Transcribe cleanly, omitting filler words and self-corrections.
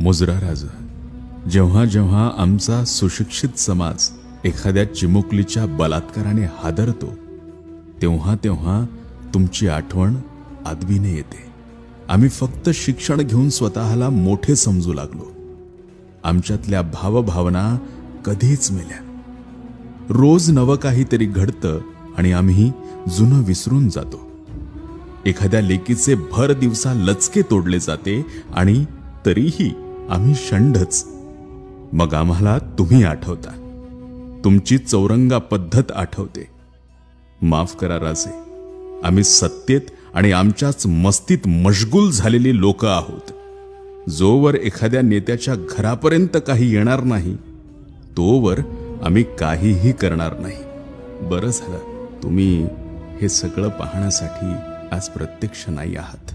मुजरा राजा, जेव्हा जेव्हा आमचा सुशिक्षित समाज एखाद्या चिमुकलीच्या बलात्काराने हादरतो, तेव्हा तेव्हा तुमची आठवण आदबीने येते. आम्ही फक्त शिक्षण घेऊन स्वतःला मोठे समजू लागलो. आमच्यातल्या भावभावना कधीच मेल्या. रोज नवं काहीतरी घडतं आणि आम्ही जुनं विसरून जातो. एखाद्या लेकीचे भर दिवसा लचके तोडले जाते आणि तरीही आम्ही शंढच. मग आम्हाला तुम्ही आठवता, तुमची चौरंगा पद्धत आठवते. माफ करा राजे, आम्ही सत्तेत आणि आमच्याच मस्तीत मशगूल झालेली लोक आहोत. जोवर एखाद्या नेत्याच्या घरापर्यंत काही येणार नाही, तोवर आम्ही काहीही करणार नाही. बरं झालं तुम्ही हे सगळं पाहण्यासाठी आज प्रत्यक्ष नाही आहात.